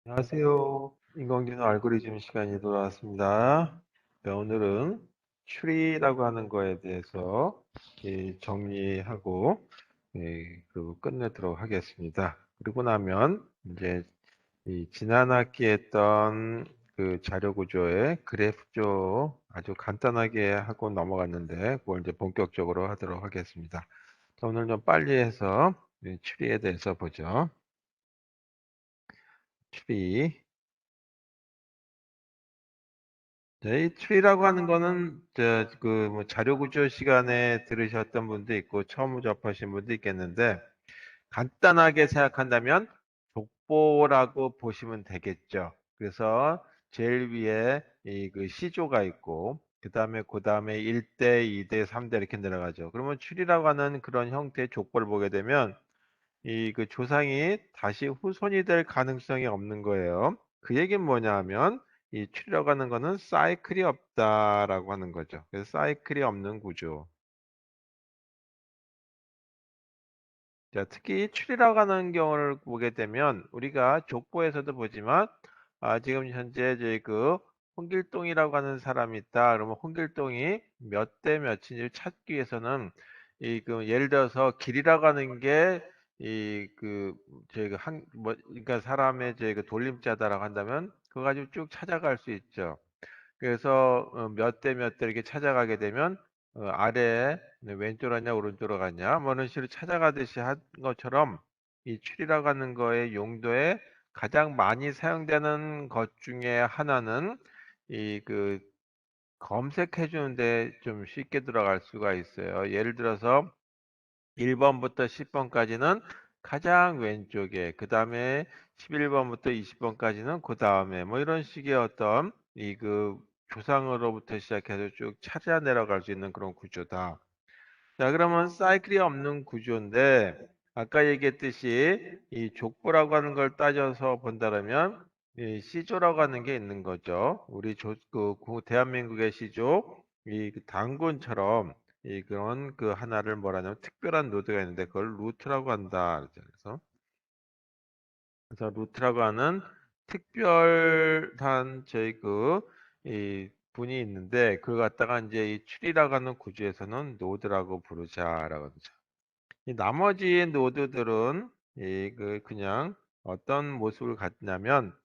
안녕하세요. 인공지능 알고리즘 시간이 돌아왔습니다. 네, 오늘은 추리라고 하는 거에 대해서 정리하고 그리고 끝내도록 하겠습니다. 그리고 나면 이제 이 지난 학기에 했던 그 자료 구조의 그래프조 아주 간단하게 하고 넘어갔는데 그걸 이제 본격적으로 하도록 하겠습니다. 자, 오늘 좀 빨리 해서 추리에 대해서 보죠. 추리. 네, 이 추리라고 하는 거는 뭐 자료 구조 시간에 들으셨던 분도 있고 처음 접하신 분도 있겠는데 간단하게 생각한다면 족보라고 보시면 되겠죠. 그래서 제일 위에 이 그 시조가 있고 그 다음에 1대, 2대, 3대 이렇게 내려가죠. 그러면 추리라고 하는 그런 형태의 족보를 보게 되면 이 그 조상이 다시 후손이 될 가능성이 없는 거예요. 그 얘기는 뭐냐 하면 이 추리라고 하는 거는 사이클이 없다라고 하는 거죠. 그래서 사이클이 없는 구조. 자, 특히 추리라고 하는 경우를 보게 되면 우리가 족보에서도 보지만 지금 현재 저희 그 홍길동이라고 하는 사람이 있다. 그러면 홍길동이 몇 대 몇인지 찾기 위해서는 이 그 예를 들어서 길이라고 하는 게 이 그 저희 그한뭐 그러니까 사람의 저희 그 돌림자다라고 한다면 그거 가지고 쭉 찾아갈 수 있죠. 그래서 몇 대 몇 대 이렇게 찾아가게 되면 아래에 왼쪽으로 가냐 오른쪽으로 가냐 뭐 이런 식으로 찾아가듯이 한 것처럼 이 추리라고 하는 거의 용도에 가장 많이 사용되는 것 중에 하나는 이 그 검색해 주는데 좀 쉽게 들어갈 수가 있어요. 예를 들어서 1번부터 10번까지는 가장 왼쪽에, 그 다음에 11번부터 20번까지는 그 다음에, 뭐 이런 식의 어떤 이 그 조상으로부터 시작해서 쭉 찾아 내려갈 수 있는 그런 구조다. 자, 그러면 사이클이 없는 구조인데, 아까 얘기했듯이 이 족보라고 하는 걸 따져서 본다면, 이 시조라고 하는 게 있는 거죠. 우리 대한민국의 시조, 그 단군처럼 이 그런 그 하나를 뭐라냐면 특별한 노드가 있는데 그걸 루트라고 한다. 그래서 루트라고 하는 특별한 저희 이 분이 있는데 그걸 갖다가 이제 이 추리라고 하는 구조에서는 노드라고 부르자라고 하죠. 이 나머지 노드들은 그냥 어떤 모습을 갖냐면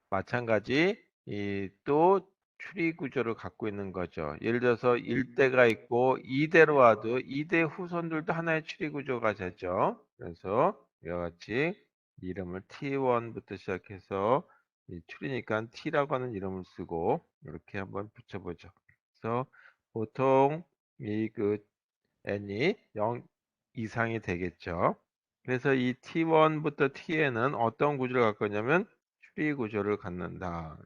마찬가지 이 또 추리 구조를 갖고 있는 거죠. 예를 들어서 1대가 있고 2대로 와도 2대 후손들도 하나의 추리 구조가 되죠. 그래서 이와 같이 이름을 T1부터 시작해서 이 추리니까 T라고 하는 이름을 쓰고 이렇게 한번 붙여보죠. 그래서 보통 n이 0 이상이 되겠죠. 그래서 이 T1부터 Tn은 어떤 구조를 갖고 있냐면 추리 구조를 갖는다.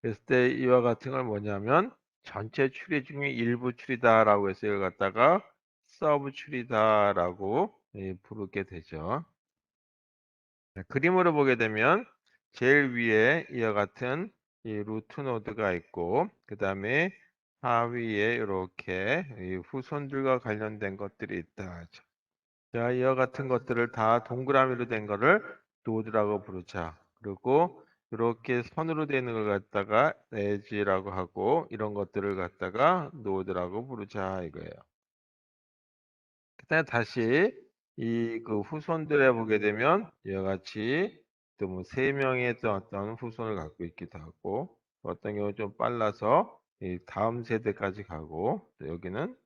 그랬을 때 이와 같은 걸 뭐냐면 전체 추리 중에 일부 추리다라고 해서 이걸 갖다가 서브 추리다라고 부르게 되죠. 자, 그림으로 보게 되면 제일 위에 이와 같은 이 루트 노드가 있고 그 다음에 하위에 이렇게 후손들과 관련된 것들이 있다. 자, 이와 같은 것들을 다 동그라미로 된 거를 노드라고 부르자. 그리고 이렇게 선으로 되는 걸 갖다가 에지라고 하고 이런 것들을 갖다가 노드라고 부르자 이거예요. 그다음에 다시 이 그 후손들에 보게 되면 이와 같이 또 뭐 세 명의 또 어떤 후손을 갖고 있기도 하고 어떤 경우 좀 빨라서 이 다음 세대까지 가고 또 여기는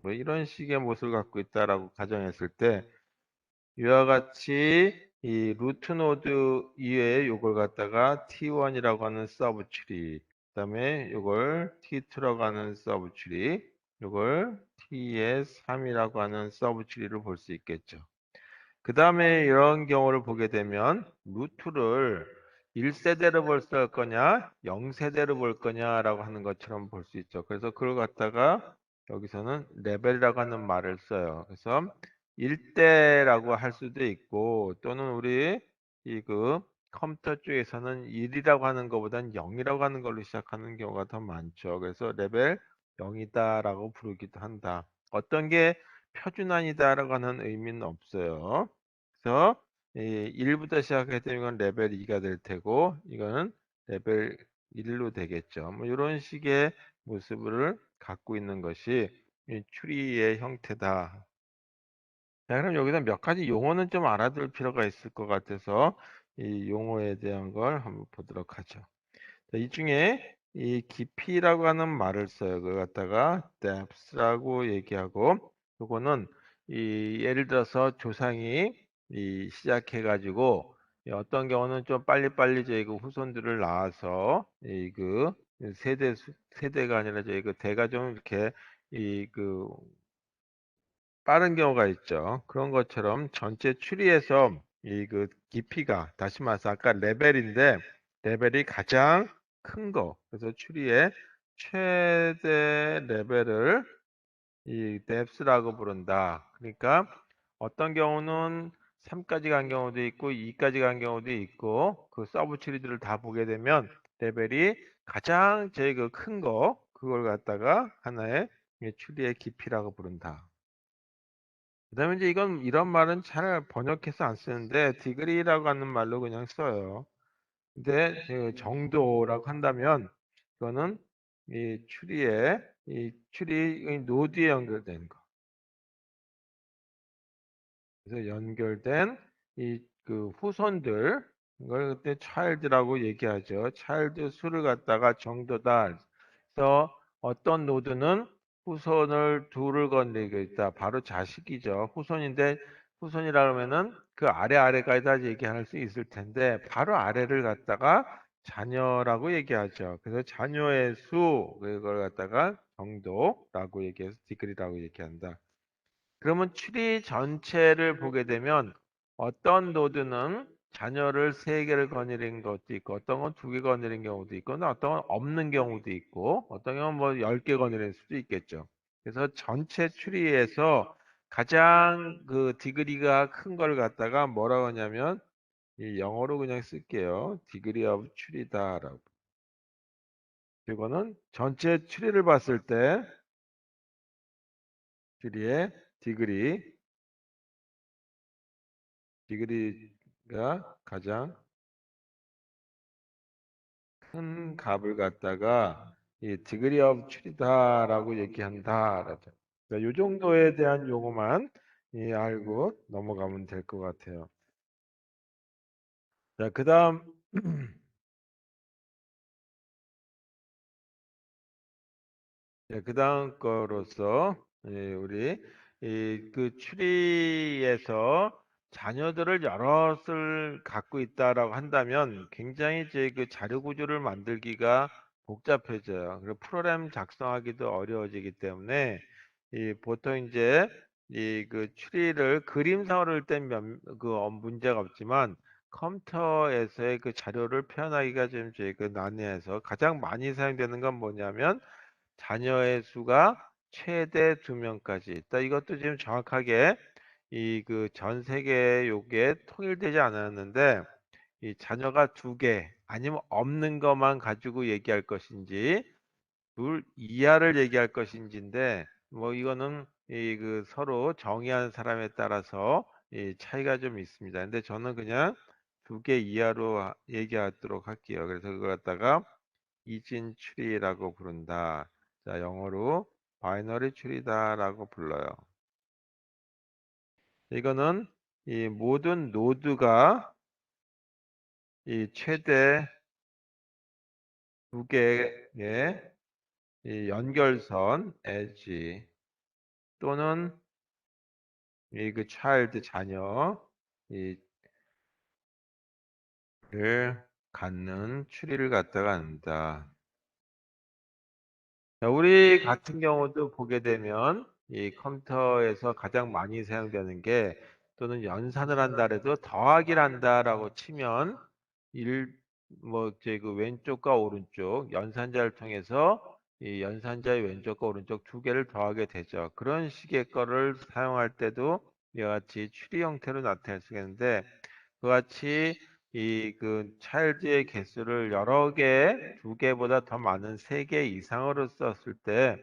뭐 이런 식의 모습을 갖고 있다라고 가정했을 때 이와 같이 이 루트 노드 이외에 요걸 갖다가 T1이라고 하는 서브 추리, 그다음에 요걸 T2라고 하는 서브 추리, 요걸 TS3이라고 하는 서브 추리를 볼 수 있겠죠. 그 다음에 이런 경우를 보게 되면 루트를 1세대로 볼 거냐, 0세대로 볼 거냐라고 하는 것처럼 볼 수 있죠. 그래서 그걸 갖다가 여기서는 레벨이라고 하는 말을 써요. 그래서 1대라고 할 수도 있고 또는 우리 컴퓨터 쪽에서는 1이라고 하는 것보다는 0이라고 하는 걸로 시작하는 경우가 더 많죠. 그래서 레벨 0이다라고 부르기도 한다. 어떤 게 표준안이다라고 하는 의미는 없어요. 그래서 이 1부터 시작하게 되면 레벨 2가 될 테고 이거는 레벨 1로 되겠죠. 뭐 이런 식의 모습을 갖고 있는 것이 이 추리의 형태다. 자, 그럼 여기서 몇 가지 용어는 좀 알아둘 필요가 있을 것 같아서 이 용어에 대한 걸 한번 보도록 하죠. 자, 이 중에 이 깊이라고 하는 말을 써요. 그걸 갖다가 depth라고 얘기하고, 요거는 이 예를 들어서 조상이 이 시작해가지고 이 어떤 경우는 좀 빨리빨리 저희 그 후손들을 낳아서 이 그 세대가 아니라 저희 그 대가 좀 이렇게 이 그 빠른 경우가 있죠. 그런 것처럼 전체 추리에서 이 그 깊이가 다시 말해서 아까 레벨인데 레벨이 가장 큰 거. 그래서 추리의 최대 레벨을 이 depth라고 부른다. 그러니까 어떤 경우는 3까지 간 경우도 있고 2까지 간 경우도 있고 그 서브 추리들을 다 보게 되면 레벨이 가장 제일 그 큰 거, 그걸 갖다가 하나의 이 추리의 깊이라고 부른다. 그다음에 이제 이건 이런 말은 잘 번역해서 안 쓰는데 디그리라고 하는 말로 그냥 써요. 근데 그 정도라고 한다면 이거는 이 추리의 노드에 연결된 거. 그래서 연결된 이 그 후손들, 이걸 그때 child라고 얘기하죠. child 수를 갖다가 정도다. 그래서 어떤 노드는 후손을 둘을 건드리고 있다. 바로 자식이죠. 후손인데 후손이라 그러면은 그 아래까지 다 얘기할 수 있을 텐데 바로 아래를 갖다가 자녀라고 얘기하죠. 그래서 자녀의 수, 그걸 갖다가 정도라고 얘기해서 디그리라고 얘기한다. 그러면 추리 전체를 보게 되면 어떤 노드는 자녀를 세 개를 거느린 것도 있고 어떤 건 두 개 거느린 경우도 있고 어떤 건 없는 경우도 있고 어떤 경우는 뭐 10개 거느릴 수도 있겠죠. 그래서 전체 추리에서 가장 그 디그리가 큰 걸 갖다가 뭐라고 하냐면 이 영어로 그냥 쓸게요. 디그리 오브 추리다라고. 이거는 전체 추리를 봤을 때 추리의 디그리 디그리가 가장 큰 값을 갖다가 이 디그리 오브 추리다라고 얘기한다. 이 정도에 대한 용어만 알고 넘어가면 될 것 같아요. 자, 그다음 네, 그다음 거로서 우리 그 추리에서 자녀들을 여럿을 갖고 있다라고 한다면 굉장히 이제 그 자료 구조를 만들기가 복잡해져요. 그리고 프로그램 작성하기도 어려워지기 때문에 보통 이제 이 그 추리를 그림상으로 땐그 문제가 없지만 컴퓨터에서의 그 자료를 표현하기가 좀 저희 그 난해해서 가장 많이 사용되는 건 뭐냐면 자녀의 수가 최대 2명까지 있다. 이것도 지금 정확하게 이 그 전 세계 요게 통일되지 않았는데 이 자녀가 2개 아니면 없는 것만 가지고 얘기할 것인지 둘 이하를 얘기할 것인지인데 뭐 이거는 이 그 서로 정의하는 사람에 따라서 이 차이가 좀 있습니다. 근데 저는 그냥 2개 이하로 얘기하도록 할게요. 그래서 그걸 갖다가 이진 추리라고 부른다. 자, 영어로 바이너리 추리다라고 불러요. 이거는 이 모든 노드가 이 최대 2개의 이 연결선 엣지 또는 이 그 차일드 자녀 이를 갖는 추리를 갖다가 한다. 자, 우리 같은 경우도 보게 되면 이 컴퓨터에서 가장 많이 사용되는 게 또는 연산을 한다 해도 더하기를 한다라고 치면 뭐, 제 그 왼쪽과 오른쪽 연산자를 통해서 이 연산자의 왼쪽과 오른쪽 2개를 더하게 되죠. 그런 식의 거를 사용할 때도 이와 같이 추리 형태로 나타낼 수 있는데 그와 같이 이 그 차일드의 개수를 여러 개, 2개보다 더 많은 3개 이상으로 썼을 때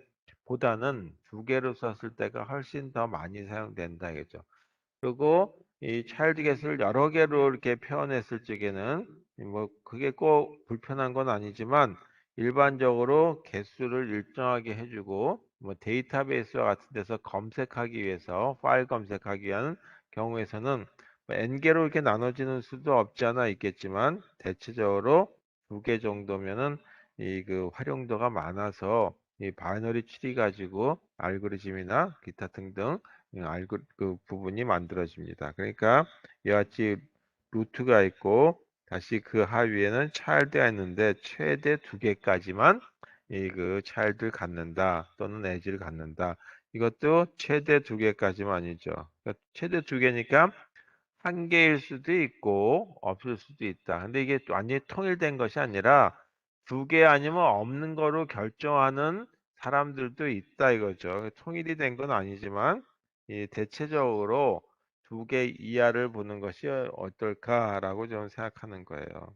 보다는 2개로 썼을 때가 훨씬 더 많이 사용된다 겠죠. 그리고 이 차일드 개수를 여러 개로 이렇게 표현했을 적에는 뭐 그게 꼭 불편한 건 아니지만 일반적으로 개수를 일정하게 해주고 뭐 데이터베이스와 같은 데서 검색하기 위해서 파일 검색하기 위한 경우에서는 뭐 n개로 이렇게 나눠지는 수도 없지 않아 있겠지만 대체적으로 2개 정도면은 이 그 활용도가 많아서 이 바이너리 트리 가지고 알고리즘이나 기타 등등 그 부분이 만들어집니다. 그러니까 이와 같이 루트가 있고 다시 그 하위에는 차일드가 있는데 최대 2개까지만 이 그 차일드를 갖는다 또는 에지를 갖는다. 이것도 최대 2개까지만이죠. 그러니까 최대 2개니까 1개일 수도 있고 없을 수도 있다. 근데 이게 완전히 통일된 것이 아니라 2개 아니면 없는 거로 결정하는 사람들도 있다 이거죠. 통일이 된 건 아니지만 이 대체적으로 2개 이하를 보는 것이 어떨까라고 저는 생각하는 거예요.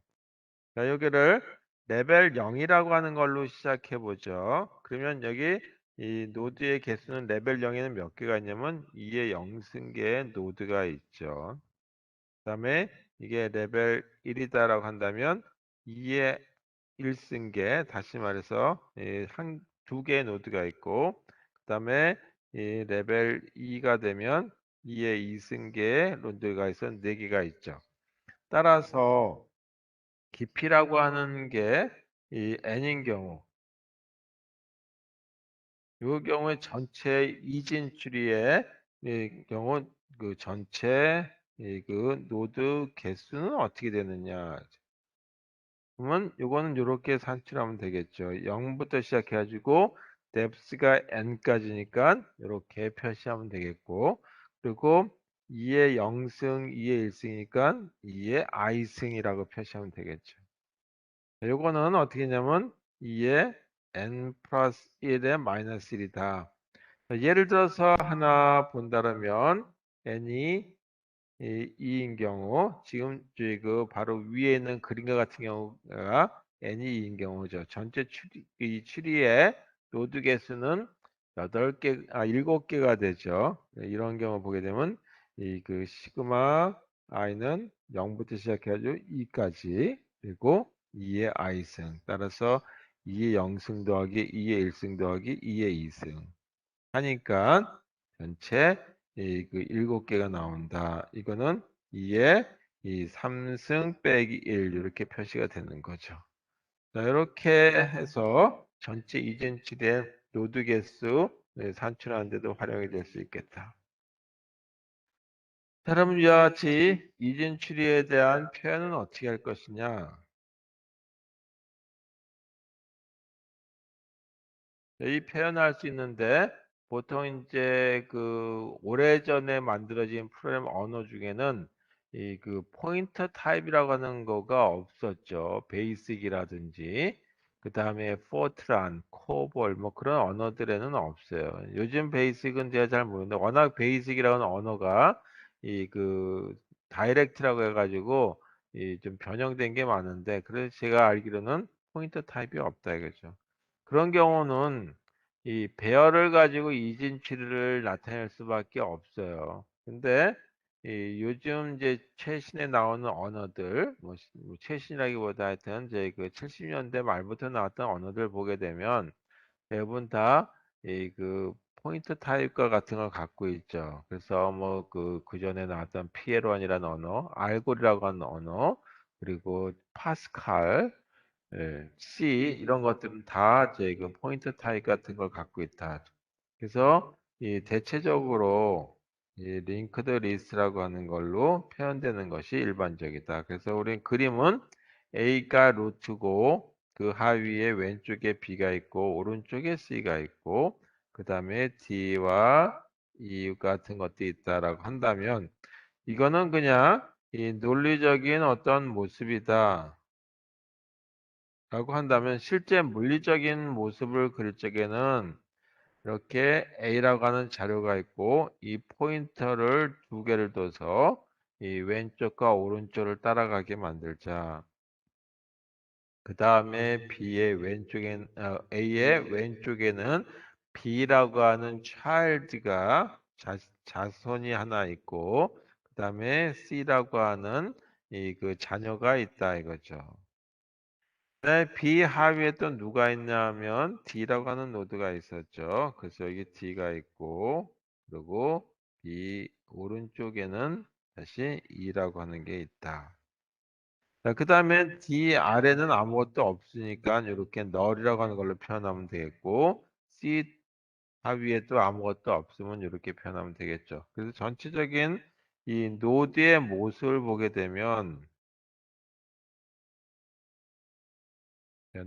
자, 여기를 레벨 0이라고 하는 걸로 시작해 보죠. 그러면 여기 이 노드의 개수는 레벨 0에는 몇 개가 있냐면 2의 0승계의 노드가 있죠. 그다음에 이게 레벨 1이다라고 한다면 2의 1승계, 다시 말해서 두 개의 노드가 있고 그다음에 이 레벨 2가 되면 2의 2승계의 노드가 있어 4개가 있죠. 따라서 깊이라고 하는 게 이 n인 경우 이 경우에 전체 이진 추리의 이 경우 그 전체 그 노드 개수는 어떻게 되느냐. 그러면 요거는 요렇게 산출하면 되겠죠. 0부터 시작해 가지고 depth가 n까지니까 요렇게 표시하면 되겠고 그리고 2의 0승, 2의 1승이니까 2의 i승이라고 표시하면 되겠죠. 요거는 어떻게 했냐면 2의 n 플러스 1의 마이너스 1이다. 예를 들어서 하나 본다면 n이 이인 경우 지금 저희 그 바로 위에 있는 그림과 같은 경우가 n이 2인 경우죠. 전체 이 추리의 노드 개수는 7개가 되죠. 이런 경우 보게 되면 이 그 시그마 i는 0부터 시작해가지고 2까지 그리고 2의 i승 따라서 2의 0승 더하기 2의 1승 더하기 2의 2승 하니까 전체 그 7개가 나온다. 이거는 2에 이 3승 빼기 1 이렇게 표시가 되는 거죠. 자, 이렇게 해서 전체 이진치된 노드 개수 산출하는 데도 활용이 될 수 있겠다. 자, 그럼 이와 같이 이진 추리에 대한 표현은 어떻게 할 것이냐? 이 표현할 수 있는데 보통 이제 그 오래전에 만들어진 프로그램 언어 중에는 이 그 포인터 타입이라고 하는 거가 없었죠. 베이직이라든지 그다음에 포트란, 코볼 뭐 그런 언어들에는 없어요. 요즘 베이직은 제가 잘 모르는데 워낙 베이직이라는 언어가 이 그 다이렉트라고 해가지고 이 좀 변형된 게 많은데 그래서 제가 알기로는 포인터 타입이 없다 이거죠. 그런 경우는 이 배열을 가지고 이진치를 나타낼 수밖에 없어요. 근데 이 요즘 이제 최신에 나오는 언어들, 뭐 최신이라기보다 하여튼 이제 그 70년대 말부터 나왔던 언어들 보게 되면 대부분 다 이 그 포인트 타입과 같은 걸 갖고 있죠. 그래서 뭐 그 전에 나왔던 피에론이라는 언어, 알고리라고 하는 언어, 그리고 파스칼, C 이런 것들은 다 이제 그 포인트 타입 같은 걸 갖고 있다. 그래서 이 대체적으로 이 링크드 리스트라고 하는 걸로 표현되는 것이 일반적이다. 그래서 우리 그림은 A가 루트고 그 하위에 왼쪽에 B가 있고 오른쪽에 C가 있고 그 다음에 D와 E 같은 것도 있다라고 한다면 이거는 그냥 이 논리적인 어떤 모습이다. 라고 한다면 실제 물리적인 모습을 그릴 적에는 이렇게 A라고 하는 자료가 있고 이 포인터를 2개를 둬서 이 왼쪽과 오른쪽을 따라가게 만들자. 그 다음에 A의 왼쪽에는 B라고 하는 child가 자손이 하나 있고 그다음에 C라고 하는 이 그 자녀가 있다 이거죠. 네, B 하위에 또 누가 있냐면 D라고 하는 노드가 있었죠. 그래서 여기 D가 있고, 그리고 B 오른쪽에는 다시 E라고 하는 게 있다. 자, 그 다음에 D 아래는 아무것도 없으니까 이렇게 null이라고 하는 걸로 표현하면 되겠고, C 하위에 또 아무것도 없으면 이렇게 표현하면 되겠죠. 그래서 전체적인 이 노드의 모습을 보게 되면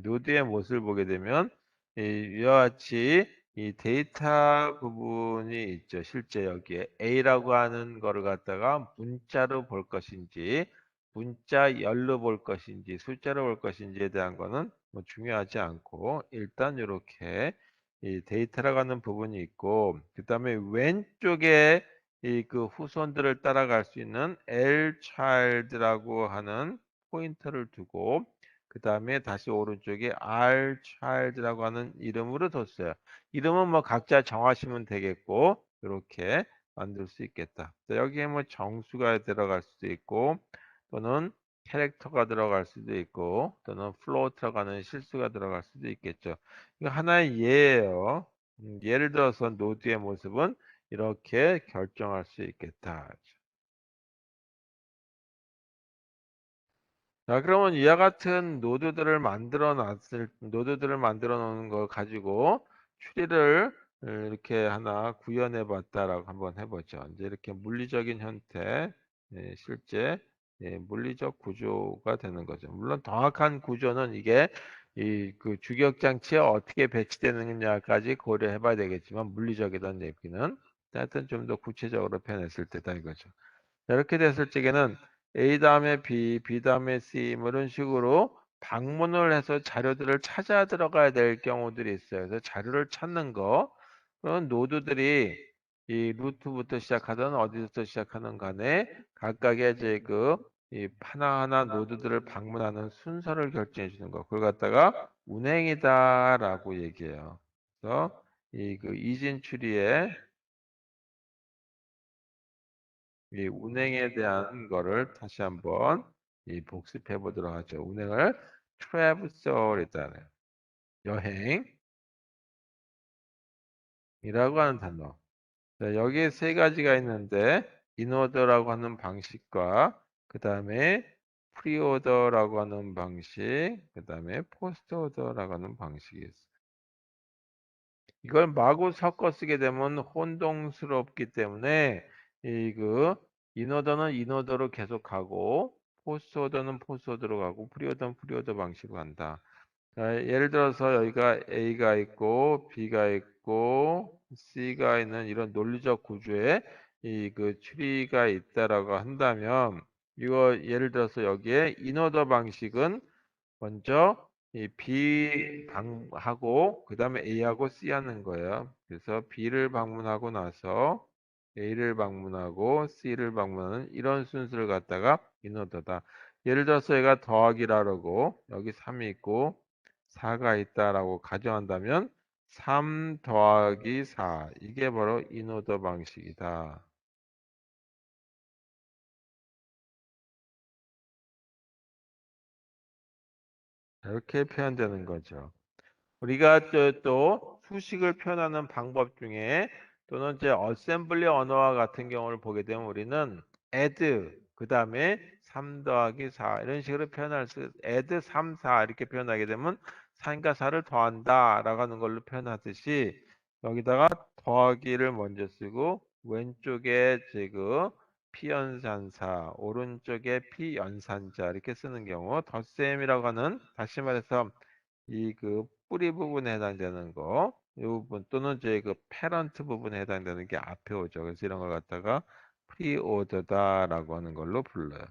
노드의 모습을 보게 되면 이와 같이 이 데이터 부분이 있죠. 실제 여기에 A라고 하는 거를 갖다가 문자로 볼 것인지 문자 열로 볼 것인지 숫자로 볼 것인지에 대한 거는 뭐 중요하지 않고 일단 이렇게 이 데이터라고 하는 부분이 있고 그다음에 왼쪽에 이 그 후손들을 따라갈 수 있는 L child라고 하는 포인터를 두고 그 다음에 다시 오른쪽에 R child라고 하는 이름으로 뒀어요. 이름은 뭐 각자 정하시면 되겠고 이렇게 만들 수 있겠다. 자, 여기에 뭐 정수가 들어갈 수도 있고 또는 캐릭터가 들어갈 수도 있고 또는 플로트라고 하는 실수가 들어갈 수도 있겠죠. 이거 하나의 예예요. 예를 들어서 노드의 모습은 이렇게 결정할 수 있겠다. 자, 그러면 이와 같은 노드들을 만들어 놓은 걸 가지고 추리를 이렇게 하나 구현해 봤다라고 한번 해보죠. 이제 이렇게 물리적인 형태, 실제 물리적 구조가 되는 거죠. 물론 정확한 구조는 이게 이 그 주격 장치에 어떻게 배치되느냐까지 고려해 봐야 되겠지만 물리적이던 얘기는 하여튼 좀 더 구체적으로 표현했을 때다 이거죠. 이렇게 됐을 적에는 A 다음에 B, B 다음에 C 뭐 이런 식으로 방문을 해서 자료들을 찾아 들어가야 될 경우들이 있어요. 그래서 자료를 찾는 거 그런 노드들이 이 루트부터 시작하든 어디부터 시작하는 간에 각각의 이제 이 하나하나 노드들을 방문하는 순서를 결정해 주는 거. 그걸 갖다가 운행이다라고 얘기해요. 그래서 이 그 이진 추리에 이 운행에 대한 거를 다시 한번 이 복습해 보도록 하죠. 운행을 traversal이잖아요. 여행이라고 하는 단어. 자, 여기에 세 가지가 있는데 인오더라고 하는 방식과 그 다음에 프리오더라고 하는 방식, 그 다음에 포스트오더라고 하는 방식이 있어요. 이걸 마구 섞어 쓰게 되면 혼동스럽기 때문에 인오더는 인오더로 계속하고 포스트오더는 포스트오더로 가고 프리오더는 프리오더 방식으로 간다. 자, 예를 들어서 여기가 A가 있고 B가 있고 C가 있는 이런 논리적 구조에 이 그 추리가 있다라고 한다면 이거 예를 들어서 여기에 인오더 방식은 먼저 이 B 방하고 그 다음에 A하고 C 하는 거예요. 그래서 B를 방문하고 나서 A를 방문하고 C를 방문하는 이런 순서를 갖다가 인오더다. 예를 들어서 얘가 더하기라고 여기 3이 있고 4가 있다라고 가정한다면 3 더하기 4 이게 바로 인오더 방식이다. 이렇게 표현되는 거죠. 우리가 또 수식을 표현하는 방법 중에 또는 이제 어셈블리 언어와 같은 경우를 보게 되면 우리는 add 그 다음에 3 더하기 4 이런 식으로 표현할 수 add 3, 4 이렇게 표현하게 되면 3과 4를 더한다 라고 하는 걸로 표현하듯이 여기다가 더하기를 먼저 쓰고 왼쪽에 지금 피연산사 오른쪽에 피연산자 이렇게 쓰는 경우 덧셈이라고 하는 다시 말해서 이 뿌리 부분에 해당되는 거, 이 부분 또는 이제 패런트 부분에 해당되는 게 앞에 오죠. 그래서 이런 걸 갖다가 프리오더다라고 하는 걸로 불러요.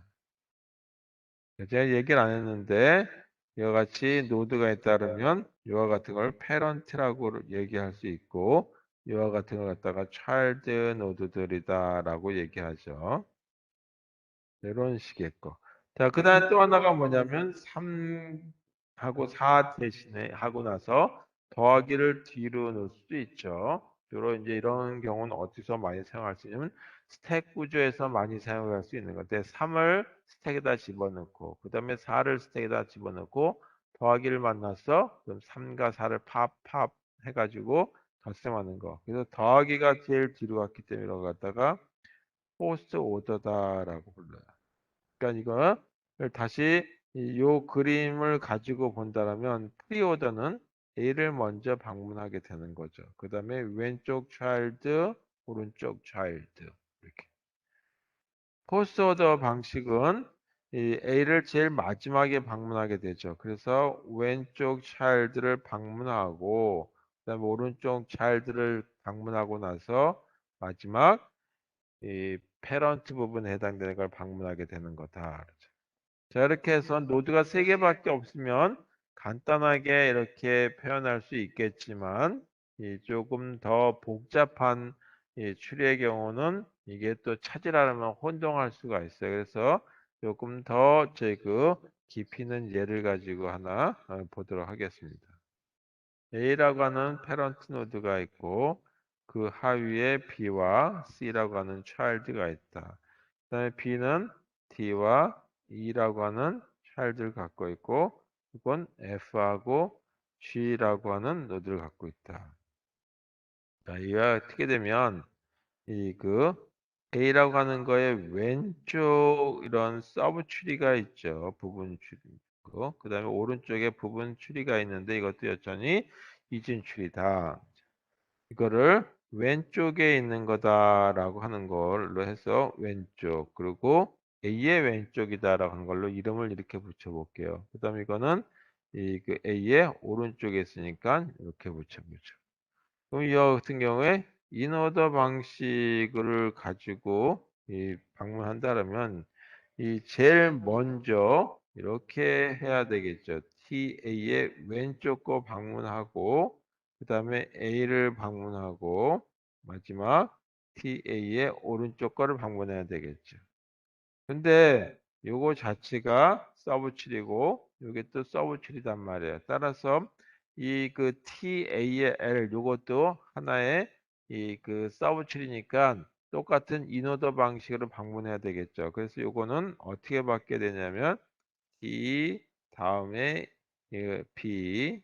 제가 얘기를 안 했는데 이와 같이 노드가 있다면 이와 같은 걸 패런트라고 얘기할 수 있고 이와 같은 걸 갖다가 차일드 노드들이다라고 얘기하죠. 이런 식의 거. 자, 그 다음에 또 하나가 뭐냐면 3하고 4 대신에 하고 나서 더하기를 뒤로 넣을 수도 있죠. 주로 이제 이런 경우는 어디서 많이 사용할 수 있냐면 스택 구조에서 많이 사용할 수 있는 건데 3을 스택에다 집어넣고 그 다음에 4를 스택에다 집어넣고 더하기를 만나서 그럼 3과 4를 팝 해가지고 덧셈하는 거. 그래서 더하기가 제일 뒤로 갔기 때문에 이걸 갖다가 포스트 오더다라고 불러요. 그러니까 이거 다시 요 그림을 가지고 본다면 프리오더는 A를 먼저 방문하게 되는 거죠. 그 다음에 왼쪽 차일드, 오른쪽 차일드 이렇게. 포스트 오더 방식은 이 A를 제일 마지막에 방문하게 되죠. 그래서 왼쪽 차일드를 방문하고 그다음에 오른쪽 차일드를 방문하고 나서 마지막 이 패런트 부분에 해당되는 걸 방문하게 되는 거다. 자, 이렇게 해서 노드가 세개밖에 없으면 간단하게 이렇게 표현할 수 있겠지만, 이 조금 더 복잡한 이 추리의 경우는 이게 또 찾으려면 혼동할 수가 있어요. 그래서 조금 더 제 그 깊이 있는 예를 가지고 하나 보도록 하겠습니다. A라고 하는 패런트 노드가 있고, 그 하위에 B와 C라고 하는 child가 있다. 그다음에 B는 D와 E라고 하는 child를 갖고 있고, 이건 F하고 G라고 하는 노드를 갖고 있다. 자, 이가 어떻게 되면 이 그 A라고 하는 거에 왼쪽 이런 서브 추리가 있죠. 부분 추리. 그다음에 오른쪽에 부분 추리가 있는데 이것도 여전히 이진 추리다. 이거를 왼쪽에 있는 거다라고 하는 걸로 해서 왼쪽 그리고 A의 왼쪽이다라고 하는 걸로 이름을 이렇게 붙여볼게요. 그 다음에 이거는 이 그 A의 오른쪽에 있으니까 이렇게 붙여보죠. 그럼 이 같은 경우에 인오더 방식을 가지고 이 방문한다면 이 제일 먼저 이렇게 해야 되겠죠. TA의 왼쪽 거 방문하고 그 다음에 A를 방문하고 마지막 TA의 오른쪽 거를 방문해야 되겠죠. 근데 요거 자체가 서브출이고 요게 또 서브출이단 말이에요. 따라서 이 그 TA의 L 요것도 하나의 이 그 서브출이니까 똑같은 인오더 방식으로 방문해야 되겠죠. 그래서 요거는 어떻게 받게 되냐면 T 다음에 B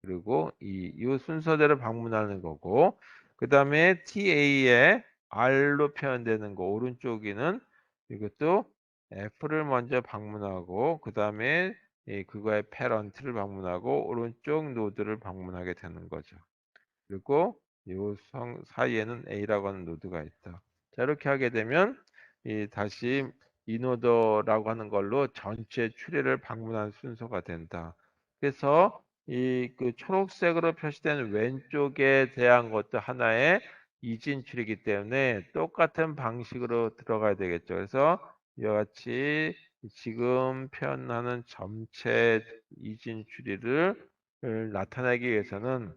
그리고 이 순서대로 방문하는 거고 그 다음에 TA에 R로 표현되는 거 오른쪽에는 이것도 F를 먼저 방문하고 그 다음에 그거의 패런트를 방문하고 오른쪽 노드를 방문하게 되는 거죠. 그리고 이 사이에는 A라고 하는 노드가 있다. 자, 이렇게 하게 되면 다시 이 노드라고 하는 걸로 전체 추리를 방문한 순서가 된다. 그래서 이 그 초록색으로 표시된 왼쪽에 대한 것도 하나의 이진 추리이기 때문에 똑같은 방식으로 들어가야 되겠죠. 그래서 이와 같이 지금 표현하는 전체 이진 추리를 나타내기 위해서는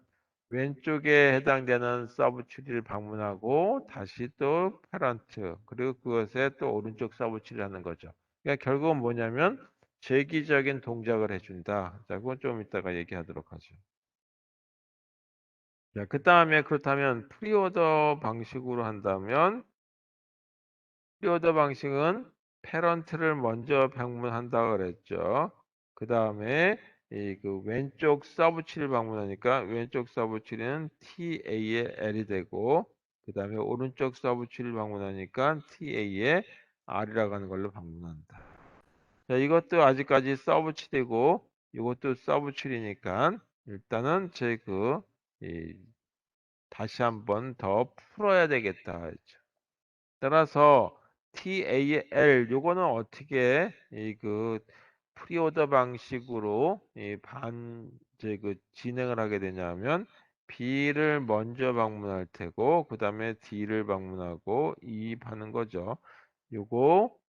왼쪽에 해당되는 서브 추리를 방문하고 다시 또 패런트 그리고 그것에 또 오른쪽 서브 추리를 하는 거죠. 그러니까 결국은 뭐냐면 재기적인 동작을 해준다. 자, 그건 좀 이따가 얘기하도록 하죠. 자, 그 다음에 그렇다면 프리오더 방식으로 한다면 프리오더 방식은 패런트를 먼저 방문한다 그랬죠. 그 다음에 이 그 왼쪽 서브치를 방문하니까 왼쪽 서브치는 TA의 L이 되고 그 다음에 오른쪽 서브치를 방문하니까 TA의 R이라고 하는 걸로 방문한다. 자, 이것도 아직까지 서브치되고 이것도 서브치이니까 일단은 다시 한번 더 풀어야 되겠다 했죠. 따라서 TAL 요거는 어떻게 이 그 프리오더 방식으로 이반 그 진행을 하게 되냐면 B를 먼저 방문할 테고 그 다음에 D를 방문하고 이입하는 거죠. 요거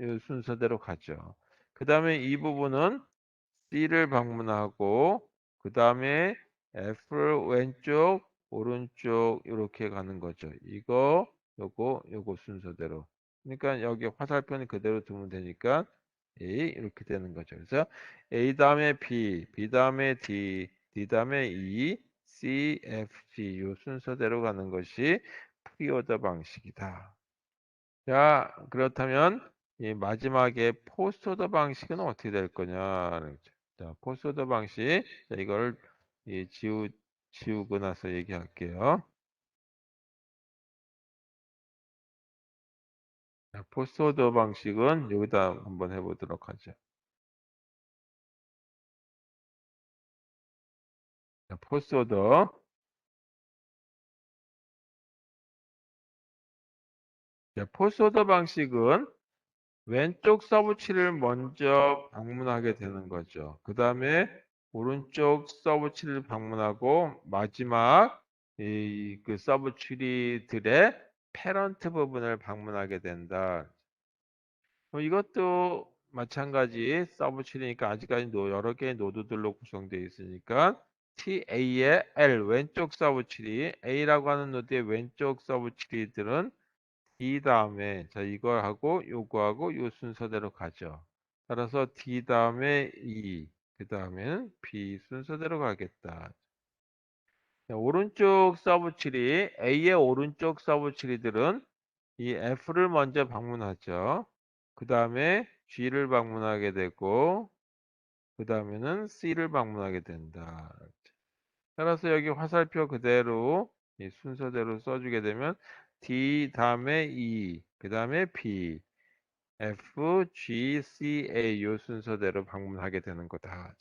요 순서대로 가죠. 그 다음에 이 부분은 C를 방문하고 그 다음에 F를 왼쪽 오른쪽 이렇게 가는 거죠. 요거 순서대로. 그러니까 여기 화살표는 그대로 두면 되니까 A 이렇게 되는 거죠. 그래서 A 다음에 B, B 다음에 D, D 다음에 E, C, F, G 요 순서대로 가는 것이 프리오더 방식이다. 자, 그렇다면 이 마지막에 포스트오더 방식은 어떻게 될 거냐? 자, 포스트오더 방식. 자, 이걸 이 지우고 나서 얘기할게요. 자, 포스트오더 방식은 여기다 한번 해보도록 하죠. 자, 포스트오더. 자, 포스트오더 방식은 왼쪽 서브치를 먼저 방문하게 되는 거죠. 그 다음에 오른쪽 서브치를 방문하고 마지막 그 서브치리들의 패런트 부분을 방문하게 된다. 이것도 마찬가지 서브치리니까 아직까지 여러 개의 노드들로 구성되어 있으니까 TA의 L 왼쪽 서브치리 A라고 하는 노드의 왼쪽 서브치리들은 D 다음에 자 이거 하고 요거하고 요 순서대로 가죠. 따라서 D 다음에 E 그 다음에는 B 순서대로 가겠다. 자, 오른쪽 서브치리 A의 오른쪽 서브치리들은 이 F를 먼저 방문하죠. 그 다음에 G를 방문하게 되고 그 다음에는 C를 방문하게 된다. 따라서 여기 화살표 그대로 이 순서대로 써주게 되면 D 다음에 E 그 다음에 B F, G, C, A 요 순서대로 방문하게 되는 거다.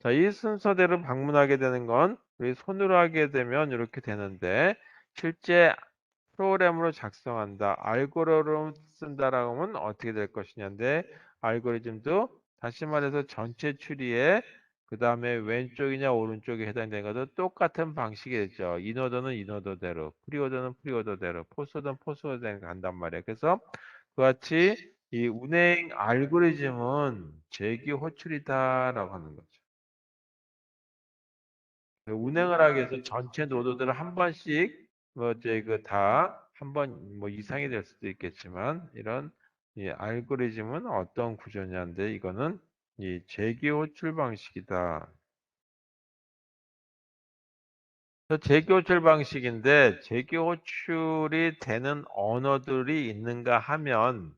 자, 이 순서대로 방문하게 되는 건 우리 손으로 하게 되면 이렇게 되는데 실제 프로그램으로 작성한다. 알고리즘 쓴다라고 하면 어떻게 될 것이냐인데 알고리즘도 다시 말해서 전체 추리에 그 다음에 왼쪽이냐 오른쪽에 해당되는 것도 똑같은 방식이죠. 인오더는 인오더대로, 프리오더는 프리오더대로, 포스오더는 포스오더대로 간단 말이에요. 그래서 그같이 이 운행 알고리즘은 재기 호출이다라고 하는 거죠. 운행을 하기 위해서 전체 노드들을 한 번씩 뭐 이제 그 다 한 번 뭐 이상이 될 수도 있겠지만 이런 이 알고리즘은 어떤 구조냐인데 이거는 이 재기 호출 방식이다. 재기 호출 방식인데 재기 호출이 되는 언어들이 있는가 하면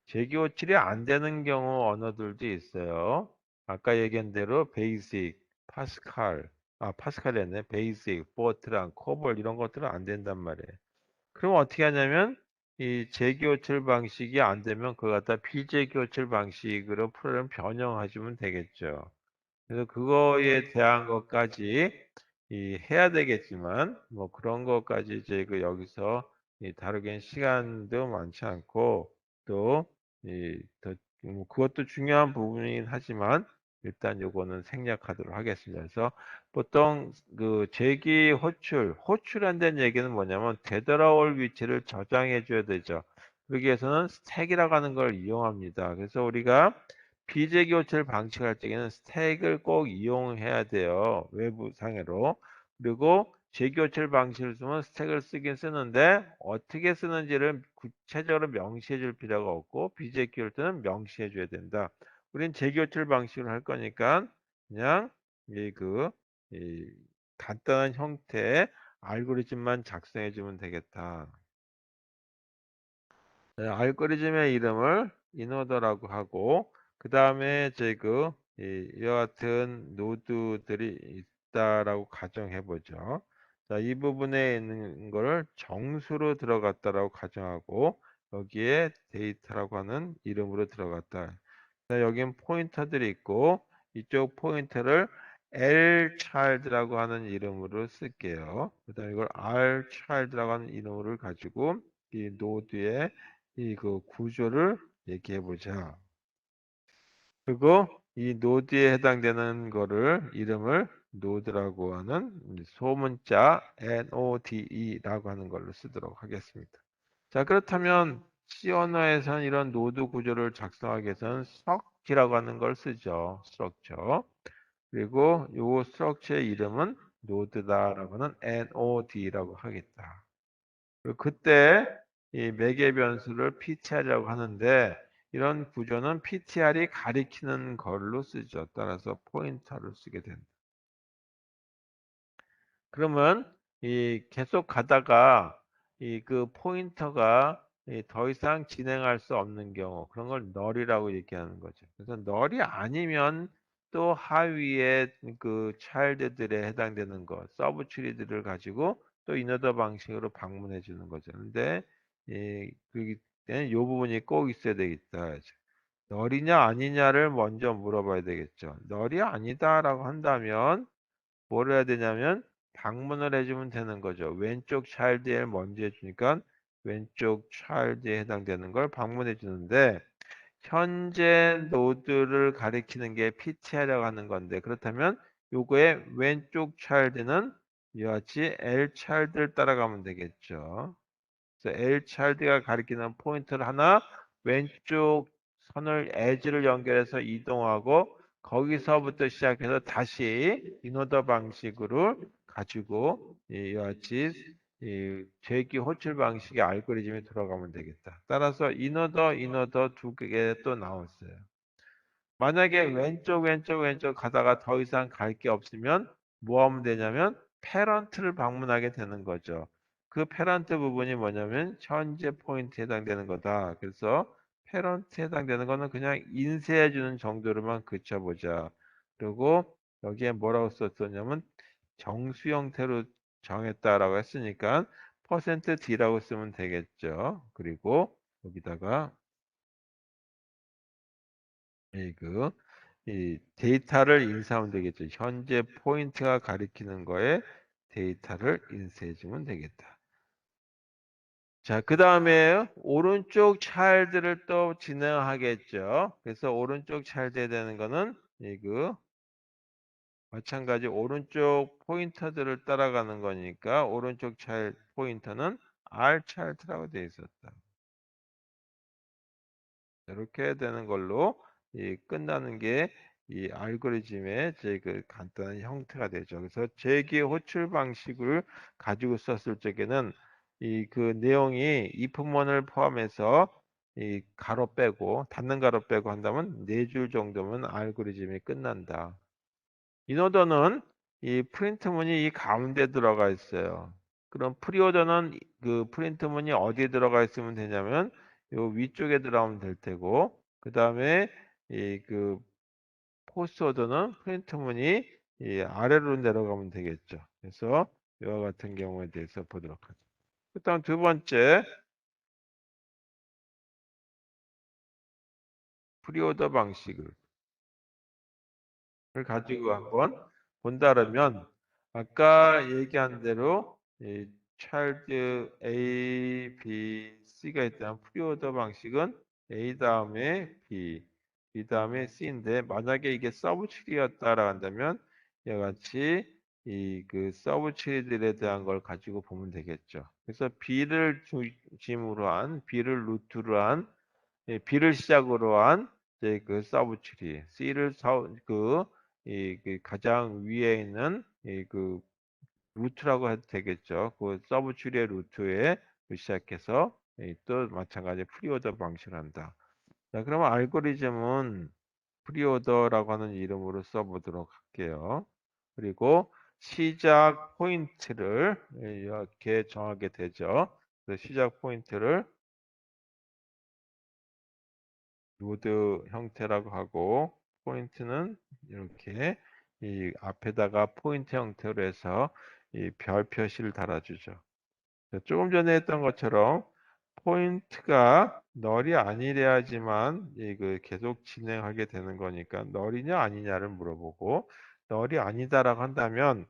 재기 호출이 안 되는 경우 언어들도 있어요. 아까 얘기한 대로 베이직, 파스칼, 파스칼이었네. 베이직, 포트랑, 코볼 이런 것들은 안 된단 말이에요. 그럼 어떻게 하냐면 이 재기 호출 방식이 안 되면 그걸 갖다 비재기 호출 방식으로 프로그램 변형하시면 되겠죠. 그래서 그거에 대한 것까지 해야 되겠지만 뭐 그런 것까지 이제 그 여기서 다루기엔 시간도 많지 않고 또 그것도 중요한 부분이긴 하지만 일단 요거는 생략하도록 하겠습니다. 그래서 보통 그 재기 호출한다는 얘기는 뭐냐면 되돌아올 위치를 저장해 줘야 되죠. 그러기 위해서는 스택이라고 하는 걸 이용합니다. 그래서 우리가 비재기 호출 방식할 때에는 스택을 꼭 이용해야 돼요. 외부 상해로. 그리고 재기 호출 방식을 쓰면 스택을 쓰긴 쓰는데 어떻게 쓰는지를 구체적으로 명시해 줄 필요가 없고 비재기 할 때는 명시해 줘야 된다. 우린 재기 호출 방식으로 할 거니까 그냥 이 간단한 형태의 알고리즘만 작성해 주면 되겠다. 네, 알고리즘의 이름을 인오더라고 하고 그 다음에 이와 같은 노드들이 있다라고 가정해 보죠. 자, 이 부분에 있는 거를 정수로 들어갔다라고 가정하고 여기에 데이터라고 하는 이름으로 들어갔다. 자, 여긴 포인터들이 있고 이쪽 포인터를 L child라고 하는 이름으로 쓸게요. 그다음에 이걸 R child라고 하는 이름을 가지고 이 노드에 이 그 구조를 얘기해 보자. 그리고 이 노드에 해당되는 거를 이름을 노드라고 하는 소문자 NODE라고 하는 걸로 쓰도록 하겠습니다. 자, 그렇다면 C 언어에서는 이런 노드 구조를 작성하기 위해서는 structure라고 하는 걸 쓰죠. structure. 그리고 요 structure의 이름은 노드다라고 하는 NOD라고 하겠다. 그리고 그때 이 매개 변수를 ptr이라고 하는데 이런 구조는 ptr이 가리키는 걸로 쓰죠. 따라서 포인터를 쓰게 된다. 그러면 이 계속 가다가 이 그 포인터가 더 이상 진행할 수 없는 경우 그런 걸 널이라고 얘기하는 거죠. 그래서 널이 아니면 또 하위의 그 차일드들에 해당되는 것, 서브 트리들을 가지고 또 이너더 방식으로 방문해 주는 거죠. 근데 그기 때는 이 부분이 꼭 있어야 되겠다. 널이냐 아니냐를 먼저 물어봐야 되겠죠. 널이 아니다라고 한다면 뭘 해야 되냐면 방문을 해주면 되는 거죠. 왼쪽 차일드에 먼저 해주니까 왼쪽 차일드에 해당되는 걸 방문해 주는데 현재 노드를 가리키는 게 PTR이라고 하는 건데 그렇다면 요거의 왼쪽 차일드는 이와 같이 L 차일드를 따라가면 되겠죠. 그래서 L 차일드가 가리키는 포인트를 하나 왼쪽 선을 에지를 연결해서 이동하고 거기서부터 시작해서 다시 인오더 방식으로 가지고 이와 같이 재기 호출 방식의 알고리즘이 들어가면 되겠다. 따라서 이너더 두 개 또 나왔어요. 만약에 왼쪽 가다가 더 이상 갈 게 없으면 뭐 하면 되냐면 패런트를 방문하게 되는 거죠. 그 패런트 부분이 뭐냐면 현재 포인트에 해당되는 거다. 그래서 패런트에 해당되는 거는 그냥 인쇄해 주는 정도로만 그쳐보자. 그리고 여기에 뭐라고 썼었냐면 정수 형태로 정했다라고 했으니까 %D라고 쓰면 되겠죠. 그리고 여기다가 이 데이터를 인쇄하면 되겠죠. 현재 포인트가 가리키는 거에 데이터를 인쇄해 주면 되겠다. 자, 그 다음에 오른쪽 차일드를 또 진행하겠죠. 그래서 오른쪽 차일드에 되는 거는 이거 마찬가지 오른쪽 포인터들을 따라가는 거니까 오른쪽 차일 포인터는 R 차일드라고 되어 있었다. 이렇게 되는 걸로 끝나는 게 이 알고리즘의 그 간단한 형태가 되죠. 그래서 재기 호출 방식을 가지고 썼을 적에는 이 그 내용이 if문을 포함해서 이 가로 빼고 닫는 가로 빼고 한다면 4줄 정도면 알고리즘이 끝난다. 인오더는 이 프린트문이 이 가운데 들어가 있어요. 그럼 프리오더는 그 프린트문이 어디에 들어가 있으면 되냐면 요 위쪽에 들어가면 될 테고 그 다음에 이 그 포스트 오더는 프린트문이 이 아래로 내려가면 되겠죠. 그래서 이와 같은 경우에 대해서 보도록 하죠. 그다음 두 번째 프리오더 방식을 가지고 한번 본다면 아까 얘기한 대로 이 차일드 A, B, C가 있다면 프리오더 방식은 A 다음에 B, B 다음에 C인데 만약에 이게 서브 추리였다라 한다면 이와 같이 이 그 서브 추리들에 대한 걸 가지고 보면 되겠죠. 그래서 B를 중심으로 한 B를 루트로 한 B를 시작으로 한 이제 그 서브 추리, C를 그 가장 위에 있는 그 루트라고 해도 되겠죠. 그 서브 추리의 루트에 시작해서 또 마찬가지 프리오더 방식을 한다. 자, 그러면 알고리즘은 프리오더라고 하는 이름으로 써보도록 할게요. 그리고 시작 포인트를 이렇게 정하게 되죠. 그래서 시작 포인트를 노드 형태라고 하고 포인트는 이렇게 이 앞에다가 포인트 형태로 해서 이 별 표시를 달아주죠. 조금 전에 했던 것처럼 포인트가 널이 아니래야지만 이거 계속 진행하게 되는 거니까 널이냐 아니냐를 물어보고 널이 아니다라고 한다면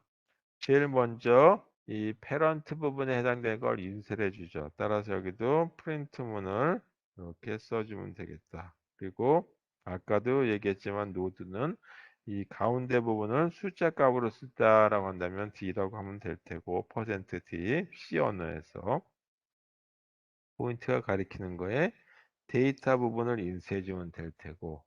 제일 먼저 이 페런트 부분에 해당되는 걸 인쇄를 해주죠. 따라서 여기도 프린트문을 이렇게 써주면 되겠다. 그리고 아까도 얘기했지만 노드는 이 가운데 부분을 숫자 값으로 쓰다라고 한다면 D라고 하면 될 테고 %D C 언어에서 포인트가 가리키는 거에 데이터 부분을 인쇄해 주면 될 테고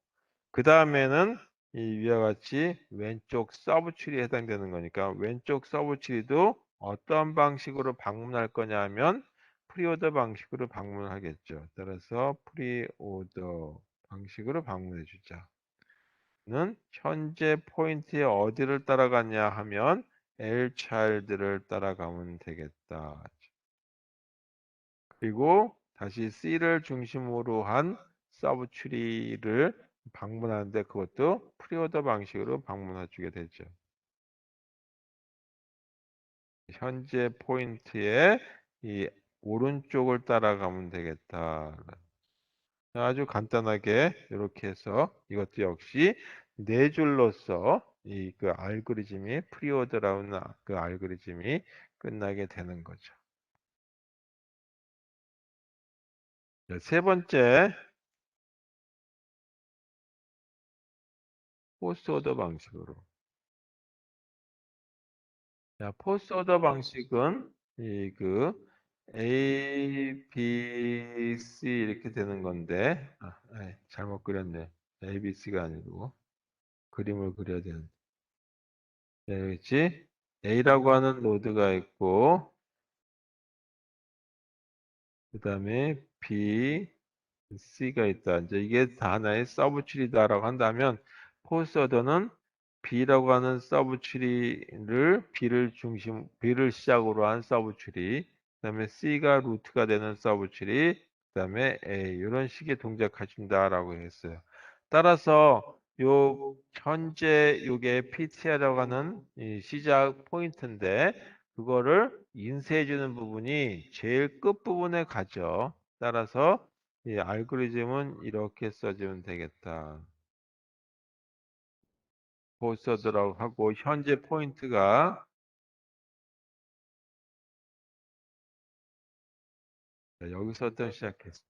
그 다음에는 이 위와 같이 왼쪽 서브 추리에 해당되는 거니까 왼쪽 서브 추리도 어떤 방식으로 방문할 거냐 하면 프리오더 방식으로 방문하겠죠. 따라서 프리오더 방식으로 방문해 주자. 는 현재 포인트에 어디를 따라가냐 하면 L child를 따라가면 되겠다. 그리고 다시 C를 중심으로 한 서브 트리를 방문하는데 그것도 프리오더 방식으로 방문해 주게 되죠. 현재 포인트에 이 오른쪽을 따라가면 되겠다. 아주 간단하게 이렇게 해서 이것도 역시 네 줄로서 이 그 알고리즘이 프리오더라는 그 알고리즘이 끝나게 되는 거죠. 세 번째 포스트 오더 방식으로. 자, 포스트 오더 방식은 이 그 A, B, C 이렇게 되는 건데 잘못 그렸네. A, B, C가 아니고 그림을 그려야 되는데. 자, 여기 A라고 하는 노드가 있고 그 다음에 B, C가 있다. 이제 이게 다 하나의 서브 트리다라고 한다면 포스어더는 B라고 하는 서브 트리를 B를 시작으로 한 서브 트리, 그다음에 C가 루트가 되는 서브 트리, 그다음에 A 이런 식의 동작하신다라고 했어요. 따라서 요 현재 요게 PT라고 하는 이 시작 포인트인데 그거를 인쇄해 주는 부분이 제일 끝 부분에 가죠. 따라서 이 알고리즘은 이렇게 써주면 되겠다. 포스터드라고 하고 현재 포인트가 여기서부터 시작했어.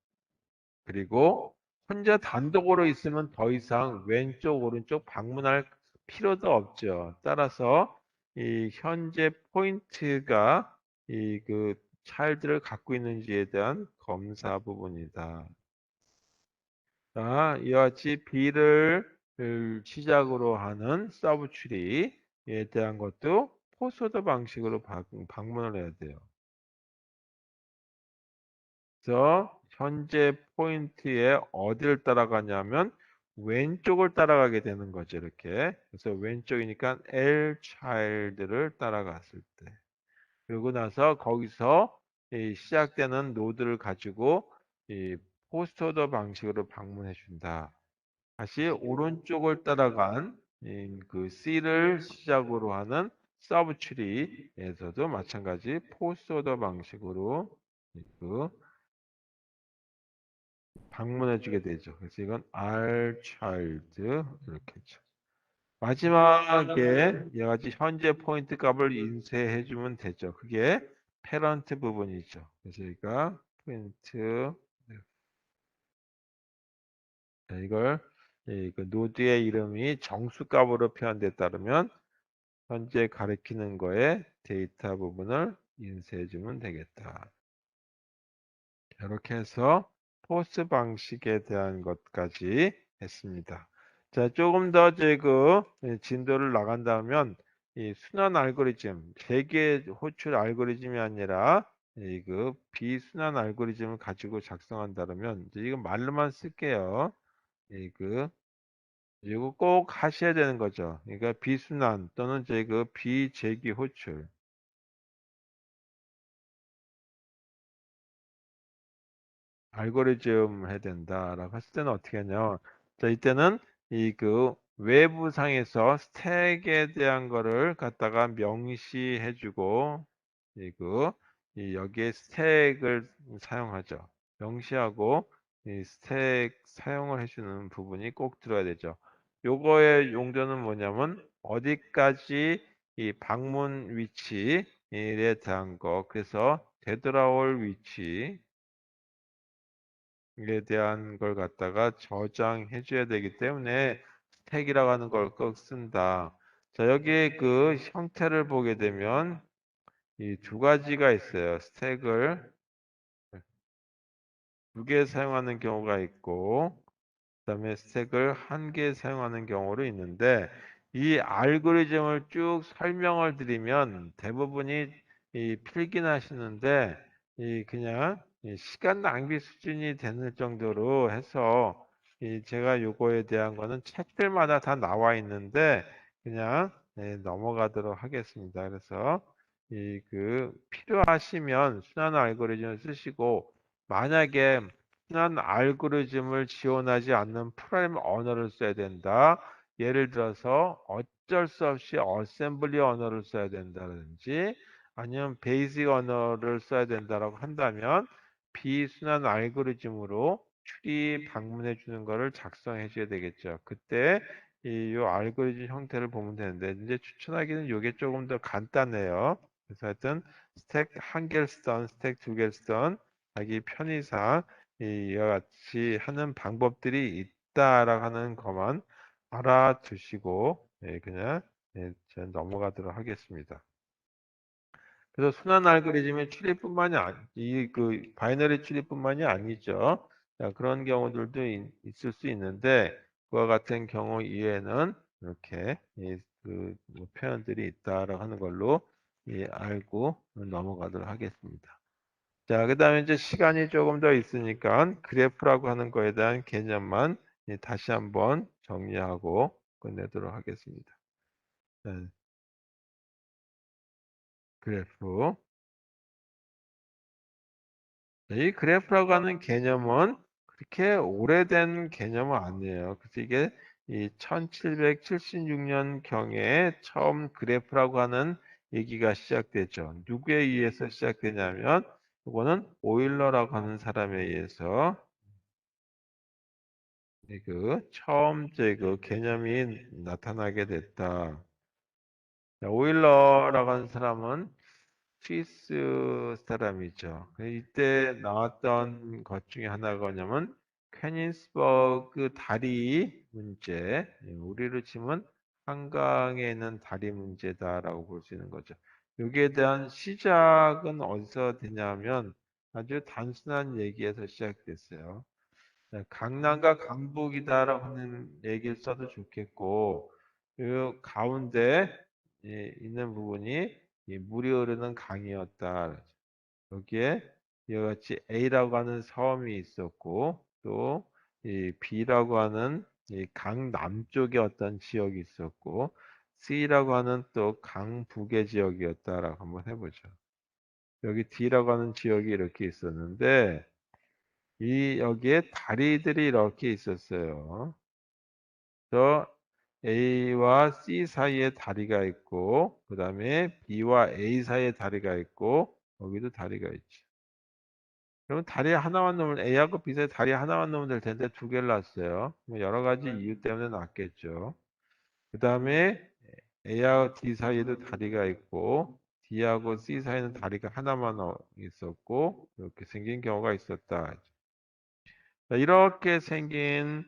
그리고 혼자 단독으로 있으면 더 이상 왼쪽 오른쪽 방문할 필요도 없죠. 따라서 이 현재 포인트가 이 그 차일드를 갖고 있는지에 대한 검사 부분이다. 자, 이와 같이 B를 시작으로 하는 서브 트리에 대한 것도 포스오더 방식으로 방문을 해야 돼요. 그래서 현재 포인트에 어디를 따라가냐면 왼쪽을 따라가게 되는 거죠. 이렇게. 그래서 왼쪽이니까 L child를 따라갔을 때. 그러고 나서 거기서 이 시작되는 노드를 가지고 이 포스트오더 방식으로 방문해 준다. 다시 오른쪽을 따라간 그 C를 시작으로 하는 서브 트리에서도 마찬가지 포스트 오더 방식으로 그 방문해 주게 되죠. 그래서 이건 R child 이렇게 죠. 마지막에 이와 같이 현재 포인트 값을 인쇄해 주면 되죠. 그게 패런트 부분이죠. 그래서 여기가 포인트 이걸 그 노드의 이름이 정수값으로 표현됐다면 현재 가리키는 거에 데이터 부분을 인쇄해 주면 되겠다. 이렇게 해서 포스 방식에 대한 것까지 했습니다. 자, 조금 더 그 진도를 나간다면 이 순환 알고리즘, 대개 호출 알고리즘이 아니라 이 그 비순환 알고리즘을 가지고 작성한다면 이제 이거 말로만 쓸게요. 이거 꼭 하셔야 되는 거죠. 그러니까 비순환 또는 그 비재기 호출. 알고리즘 해야 된다라고 했을 때는 어떻게 하냐. 자, 이때는 이 그 외부상에서 스택에 대한 거를 갖다가 명시해주고 이 여기에 스택을 사용하죠. 명시하고 이 스택 사용을 해주는 부분이 꼭 들어야 되죠. 요거의 용도는 뭐냐면 어디까지 이 방문 위치에 대한 거, 그래서 되돌아올 위치 에 대한 걸 갖다가 저장해 줘야 되기 때문에 스택이라고 하는 걸 꼭 쓴다. 자, 여기 그 형태를 보게 되면 이 두 가지가 있어요. 스택을 두 개 사용하는 경우가 있고 그다음에 스택을 한 개 사용하는 경우로 있는데 이 알고리즘을 쭉 설명을 드리면 대부분이 이 필기나시는데 이 그냥 이 시간 낭비 수준이 되는 정도로 해서 이 제가 요거에 대한 거는 책들마다 다 나와 있는데 그냥 넘어가도록 하겠습니다. 그래서 필요하시면 순환 알고리즘을 쓰시고, 만약에 순환 알고리즘을 지원하지 않는 프로그래밍 언어를 써야 된다. 예를 들어서 어쩔 수 없이 어셈블리 언어를 써야 된다든지 아니면 베이직 언어를 써야 된다라고 한다면 비순환 알고리즘으로 추리 방문해 주는 거를 작성해 줘야 되겠죠. 그때 요 알고리즘 형태를 보면 되는데, 이제 추천하기는 요게 조금 더 간단해요. 그래서 하여튼 스택 한 개를 쓰던 스택 두 개를 쓰던 자기 편의상 이와 같이 하는 방법들이 있다라고 하는 것만 알아두시고 그냥 저 넘어가도록 하겠습니다. 그래서 순환 알고리즘의 출입뿐만이 이그 바이너리 출입뿐만이 아니죠. 자, 그런 경우들도 있을 수 있는데 그와 같은 경우 이외에는 이렇게 뭐 표현들이 있다라고 하는 걸로 알고 넘어가도록 하겠습니다. 자, 그다음에 이제 시간이 조금 더 있으니까 그래프라고 하는 거에 대한 개념만 다시 한번 정리하고 끝내도록 하겠습니다. 네, 그래프. 이 그래프라고 하는 개념은 그렇게 오래된 개념은 아니에요. 그래서 이게 이 1776년경에 처음 그래프라고 하는 얘기가 시작되죠. 누구에 의해서 시작되냐면 이거는 오일러라고 하는 사람에 의해서 처음 그 개념이 나타나게 됐다. 자, 오일러라고 하는 사람은 스위스 사람이죠. 이때 나왔던 것 중에 하나가 뭐냐면 케니스버그 다리 문제, 우리로 치면 한강에 있는 다리 문제다라고 볼 수 있는 거죠. 여기에 대한 시작은 어디서 되냐면 아주 단순한 얘기에서 시작됐어요. 네, 강남과 강북이다라고 하는 얘기를 써도 좋겠고, 그 가운데 있는 부분이 이 물이 흐르는 강이었다. 여기에 이와 같이 A라고 하는 섬이 있었고, 또 이 B라고 하는 이 강 남쪽에 어떤 지역이 있었고, C라고 하는 또 강 북의 지역이었다라고 한번 해보죠. 여기 D라고 하는 지역이 이렇게 있었는데, 여기에 다리들이 이렇게 있었어요. 저 A와 C 사이에 다리가 있고, 그 다음에 B와 A 사이에 다리가 있고, 여기도 다리가 있죠. 그러면 다리 하나만 넣으면, A하고 B 사이에 다리 하나만 넣으면 될 텐데 두 개를 놨어요. 뭐 여러 가지 이유 때문에 놨겠죠. 그 다음에 A하고 D 사이에도 다리가 있고, D하고 C 사이에는 다리가 하나만 있었고, 이렇게 생긴 경우가 있었다. 자, 이렇게 생긴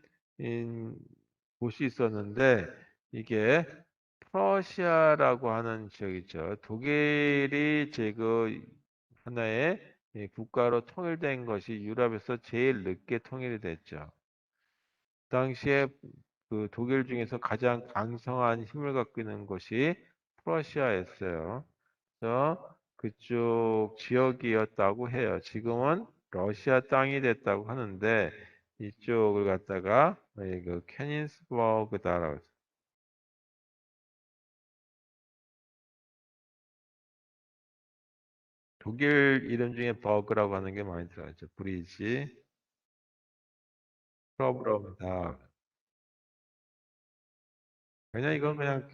곳이 있었는데 이게 프러시아라고 하는 지역이죠. 독일이 그 하나의 국가로 통일된 것이 유럽에서 제일 늦게 통일이 됐죠. 당시에 그 독일 중에서 가장 강성한 힘을 갖고 있는 곳이 프러시아였어요. 그래서 그쪽 지역이었다고 해요. 지금은 러시아 땅이 됐다고 하는데 이쪽을 갖다가 그 케닌스버그다라고 해서 독일 이름 중에 버그라고 하는 게 많이 들어가죠. 브리지, 프로브로다. 그냥 이건 그냥